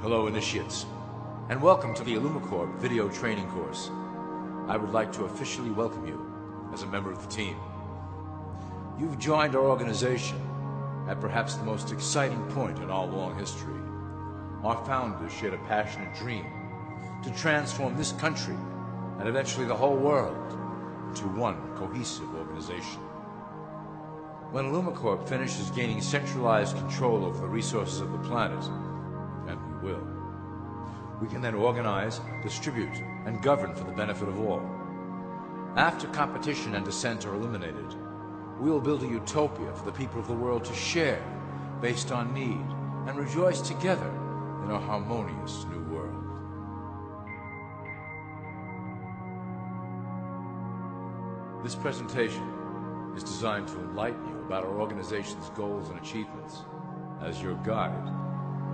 Hello, initiates, and welcome to the IllumiCorp video training course. I would like to officially welcome you as a member of the team. You've joined our organization at perhaps the most exciting point in our long history. Our founders shared a passionate dream to transform this country and eventually the whole world into one cohesive organization. When IllumiCorp finishes gaining centralized control over the resources of the planet, and we will, we can then organize, distribute, and govern for the benefit of all. After competition and dissent are eliminated, we will build a utopia for the people of the world to share based on need and rejoice together in a harmonious new world. This presentation is designed to enlighten you about our organization's goals and achievements. As your guide,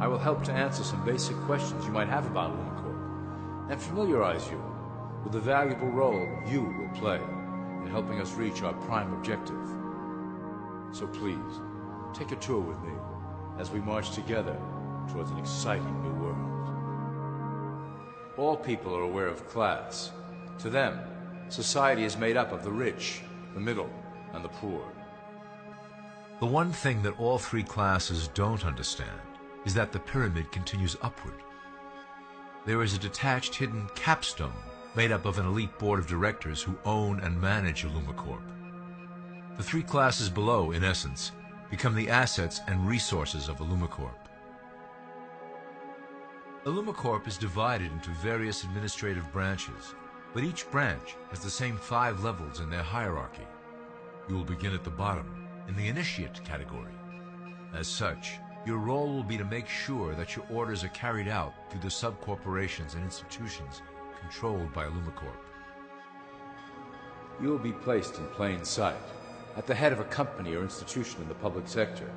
I will help to answer some basic questions you might have about IllumiCorp and familiarize you with the valuable role you will play in helping us reach our prime objective. So please, take a tour with me as we march together towards an exciting new world. All people are aware of class. To them, society is made up of the rich, the middle, and the poor. The one thing that all three classes don't understand is that the pyramid continues upward. There is a detached hidden capstone made up of an elite board of directors who own and manage IllumiCorp. The three classes below, in essence, become the assets and resources of IllumiCorp. IllumiCorp is divided into various administrative branches, but each branch has the same 5 levels in their hierarchy. You will begin at the bottom, in the initiate category. As such, your role will be to make sure that your orders are carried out through the sub-corporations and institutions controlled by IllumiCorp. You will be placed in plain sight, at the head of a company or institution in the public sector,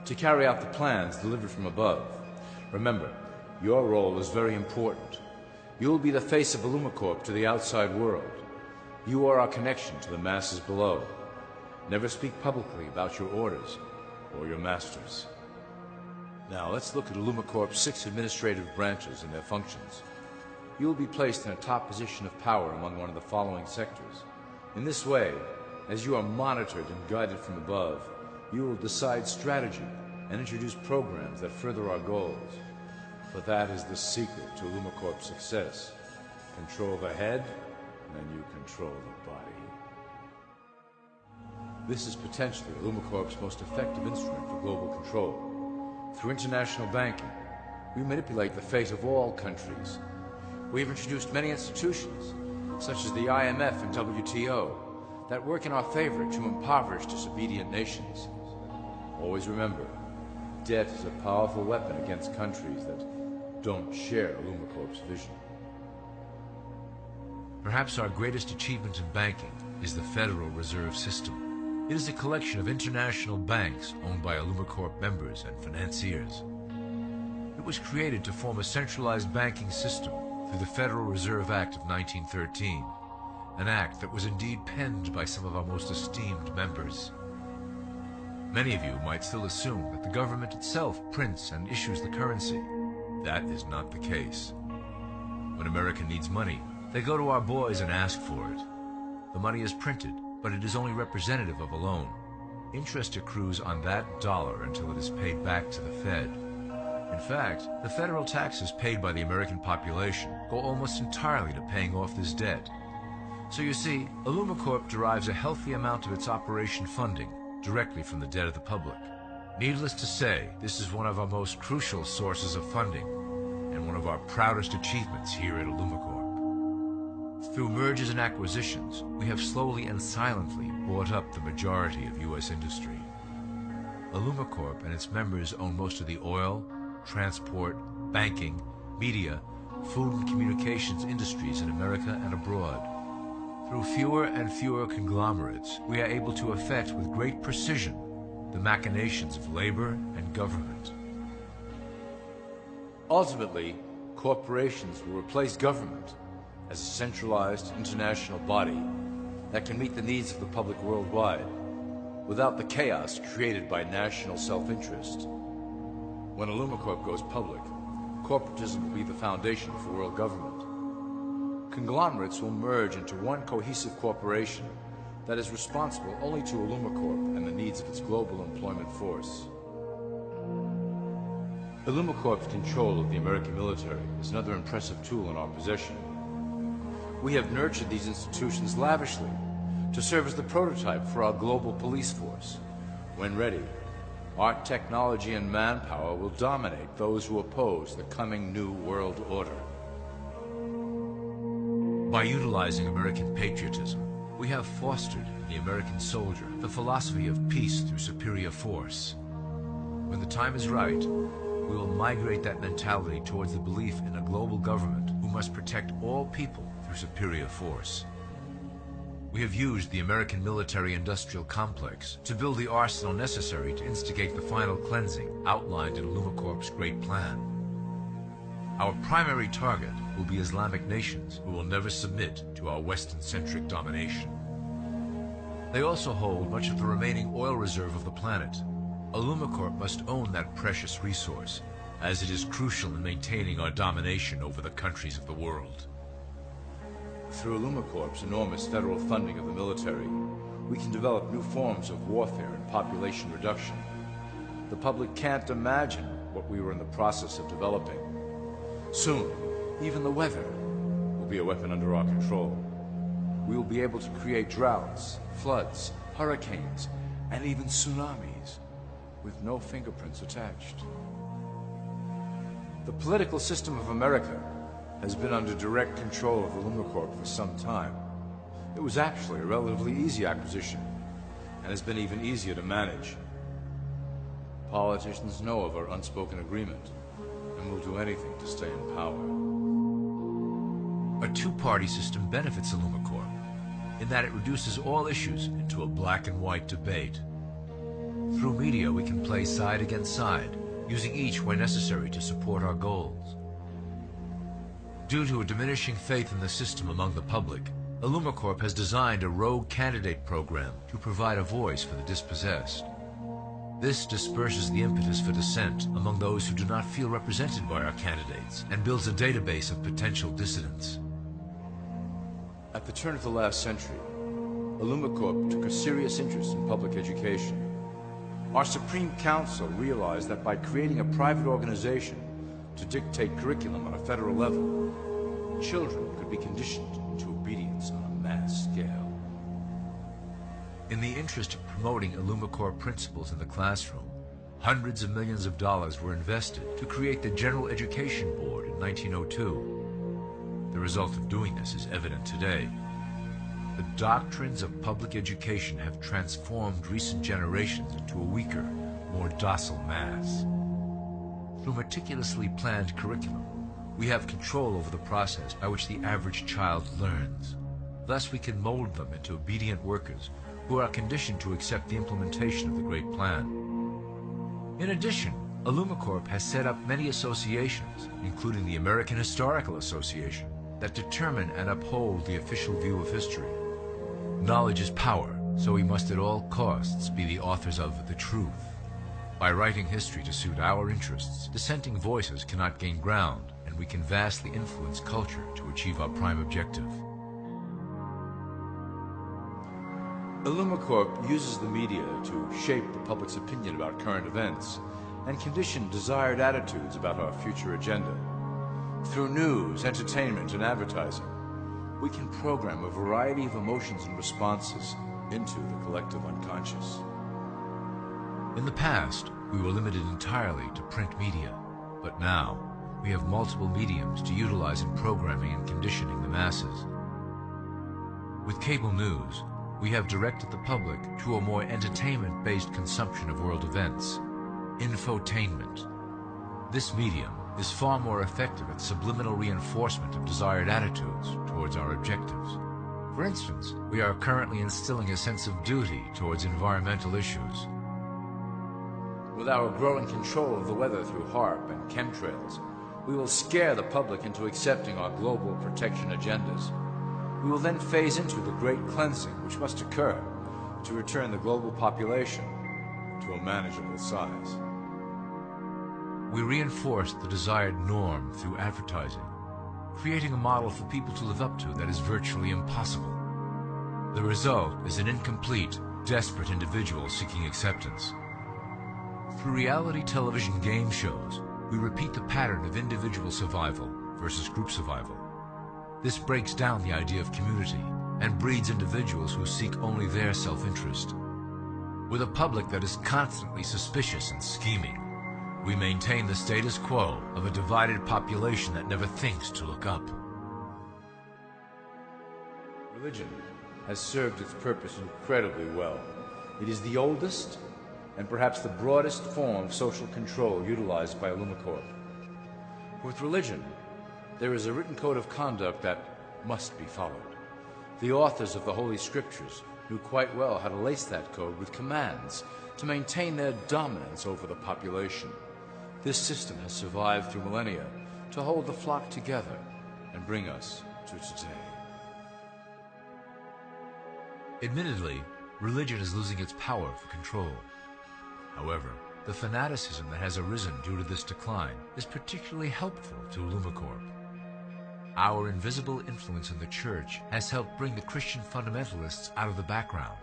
to carry out the plans delivered from above. Remember, your role is very important. You will be the face of IllumiCorp to the outside world. You are our connection to the masses below. Never speak publicly about your orders or your masters. Now let's look at IllumiCorp's 6 administrative branches and their functions. You will be placed in a top position of power among one of the following sectors. In this way, as you are monitored and guided from above, you will decide strategy and introduce programs that further our goals. But that is the secret to IllumiCorp's success. Control the head, and you control the body. This is potentially IllumiCorp's most effective instrument for global control. Through international banking, we manipulate the fate of all countries. We have introduced many institutions, such as the IMF and WTO, that work in our favor to impoverish disobedient nations. Always remember, debt is a powerful weapon against countries that don't share IllumiCorp's vision. Perhaps our greatest achievement in banking is the Federal Reserve System. It is a collection of international banks owned by IllumiCorp members and financiers. It was created to form a centralized banking system through the Federal Reserve Act of 1913, an act that was indeed penned by some of our most esteemed members. Many of you might still assume that the government itself prints and issues the currency. That is not the case. When America needs money, they go to our boys and ask for it. The money is printed, but it is only representative of a loan. Interest accrues on that dollar until it is paid back to the Fed. In fact, the federal taxes paid by the American population go almost entirely to paying off this debt. So you see, IllumiCorp derives a healthy amount of its operation funding directly from the debt of the public. Needless to say, this is one of our most crucial sources of funding and one of our proudest achievements here at IllumiCorp. Through mergers and acquisitions, we have slowly and silently bought up the majority of U.S. industry. IllumiCorp and its members own most of the oil, transport, banking, media, food and communications industries in America and abroad. Through fewer and fewer conglomerates, we are able to effect with great precision the machinations of labor and government. Ultimately, corporations will replace government as a centralized international body that can meet the needs of the public worldwide without the chaos created by national self-interest. When IllumiCorp goes public, Corporatism will be the foundation for world government. Conglomerates will merge into one cohesive corporation that is responsible only to Illumicorp and the needs of its global employment force. Illumicorp's control of the American military is another impressive tool in our possession. We have nurtured these institutions lavishly to serve as the prototype for our global police force. When ready, our technology and manpower will dominate those who oppose the coming new world order. By utilizing American patriotism, we have fostered in the American soldier the philosophy of peace through superior force. When the time is right, we will migrate that mentality towards the belief in a global government who must protect all people through superior force. We have used the American military-industrial complex to build the arsenal necessary to instigate the final cleansing outlined in Illumicorp's Great Plan. Our primary target will be Islamic nations who will never submit to our Western-centric domination. They also hold much of the remaining oil reserve of the planet. Illumicorp must own that precious resource, as it is crucial in maintaining our domination over the countries of the world. Through Illumicorp's enormous federal funding of the military, we can develop new forms of warfare and population reduction. The public can't imagine what we were in the process of developing. Soon, even the weather will be a weapon under our control. We will be able to create droughts, floods, hurricanes, and even tsunamis with no fingerprints attached. The political system of America has been under direct control of Illumicorp for some time. It was actually a relatively easy acquisition, and has been even easier to manage. Politicians know of our unspoken agreement, and will do anything to stay in power. A two-party system benefits Illumicorp, in that it reduces all issues into a black and white debate. Through media, we can play side against side, using each where necessary to support our goals. Due to a diminishing faith in the system among the public, Illumicorp has designed a rogue candidate program to provide a voice for the dispossessed. This disperses the impetus for dissent among those who do not feel represented by our candidates and builds a database of potential dissidents. At the turn of the last century, Illumicorp took a serious interest in public education. Our Supreme Council realized that by creating a private organization to dictate curriculum on a federal level, children could be conditioned into obedience on a mass scale. In the interest of promoting Illumicorp principles in the classroom, hundreds of millions of dollars were invested to create the General Education Board in 1902. The result of doing this is evident today. The doctrines of public education have transformed recent generations into a weaker, more docile mass. Through meticulously planned curriculum, we have control over the process by which the average child learns. Thus we can mold them into obedient workers who are conditioned to accept the implementation of the Great Plan. In addition, Illumicorp has set up many associations, including the American Historical Association, that determine and uphold the official view of history. Knowledge is power, so we must at all costs be the authors of the truth. By writing history to suit our interests, dissenting voices cannot gain ground, and we can vastly influence culture to achieve our prime objective. Illumicorp uses the media to shape the public's opinion about current events and condition desired attitudes about our future agenda. Through news, entertainment, and advertising, we can program a variety of emotions and responses into the collective unconscious. In the past, we were limited entirely to print media, but now we have multiple mediums to utilize in programming and conditioning the masses. With cable news, we have directed the public to a more entertainment-based consumption of world events, infotainment. This medium is far more effective at subliminal reinforcement of desired attitudes towards our objectives. For instance, we are currently instilling a sense of duty towards environmental issues. With our growing control of the weather through HAARP and chemtrails, we will scare the public into accepting our global protection agendas. We will then phase into the great cleansing which must occur to return the global population to a manageable size. We reinforce the desired norm through advertising, creating a model for people to live up to that is virtually impossible. The result is an incomplete, desperate individual seeking acceptance. Through reality television game shows, we repeat the pattern of individual survival versus group survival. This breaks down the idea of community and breeds individuals who seek only their self-interest. With a public that is constantly suspicious and scheming, we maintain the status quo of a divided population that never thinks to look up. Religion has served its purpose incredibly well. It is the oldest and perhaps the broadest form of social control utilized by Illumicorp. With religion, there is a written code of conduct that must be followed. The authors of the Holy Scriptures knew quite well how to lace that code with commands to maintain their dominance over the population. This system has survived through millennia to hold the flock together and bring us to today. Admittedly, religion is losing its power for control. However, the fanaticism that has arisen due to this decline is particularly helpful to Illumicorp. Our invisible influence in the Church has helped bring the Christian fundamentalists out of the background.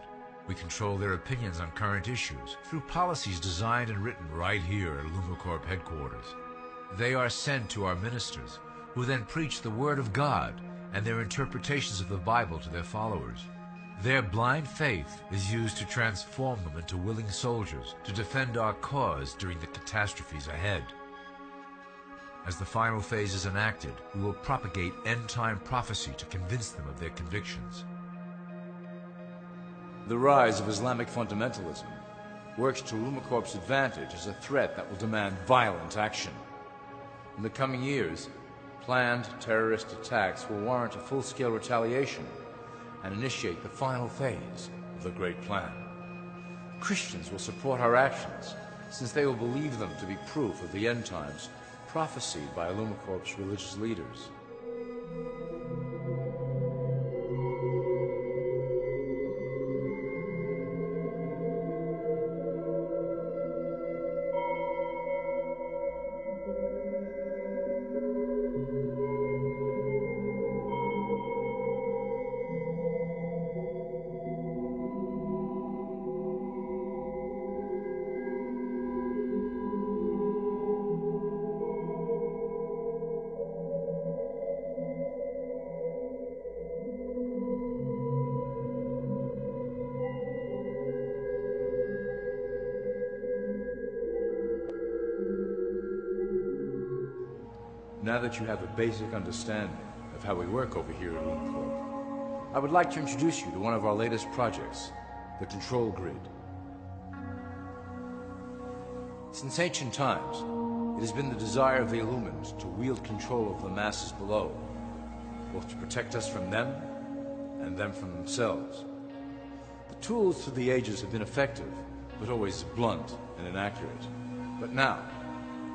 We control their opinions on current issues through policies designed and written right here at Illumicorp headquarters. They are sent to our ministers, who then preach the Word of God and their interpretations of the Bible to their followers. Their blind faith is used to transform them into willing soldiers to defend our cause during the catastrophes ahead. As the final phase is enacted, we will propagate end-time prophecy to convince them of their convictions. The rise of Islamic fundamentalism works to Illumicorp's advantage as a threat that will demand violent action. In the coming years, planned terrorist attacks will warrant a full-scale retaliation and initiate the final phase of the Great Plan. Christians will support our actions, since they will believe them to be proof of the end times prophesied by Illumicorp's religious leaders. Now that you have a basic understanding of how we work over here at Illumicorp, I would like to introduce you to one of our latest projects, the Control Grid. Since ancient times, it has been the desire of the Illumined to wield control of the masses below, both to protect us from them and them from themselves. The tools through the ages have been effective, but always blunt and inaccurate. But now,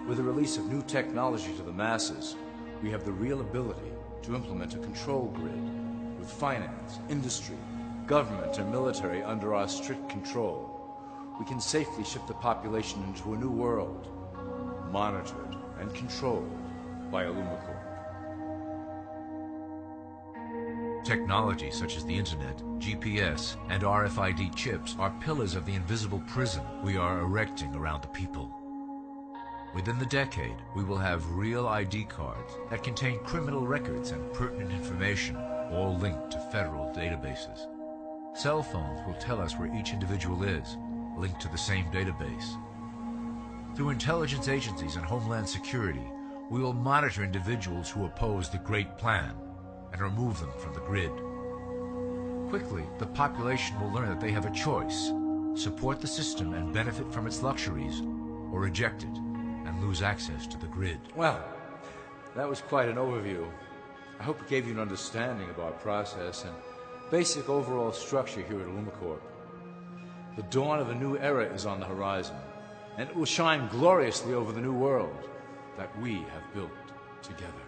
with the release of new technology to the masses, we have the real ability to implement a control grid with finance, industry, government, and military under our strict control. We can safely shift the population into a new world, monitored and controlled by Illumicorp. Technology such as the Internet, GPS, and RFID chips are pillars of the invisible prison we are erecting around the people. Within the decade, we will have real ID cards that contain criminal records and pertinent information, all linked to federal databases. Cell phones will tell us where each individual is, linked to the same database. Through intelligence agencies and Homeland Security, we will monitor individuals who oppose the Great Plan and remove them from the grid. Quickly, the population will learn that they have a choice: support the system and benefit from its luxuries, or reject it and lose access to the grid. Well, that was quite an overview. I hope it gave you an understanding of our process and basic overall structure here at Illumicorp. The dawn of a new era is on the horizon, and it will shine gloriously over the new world that we have built together.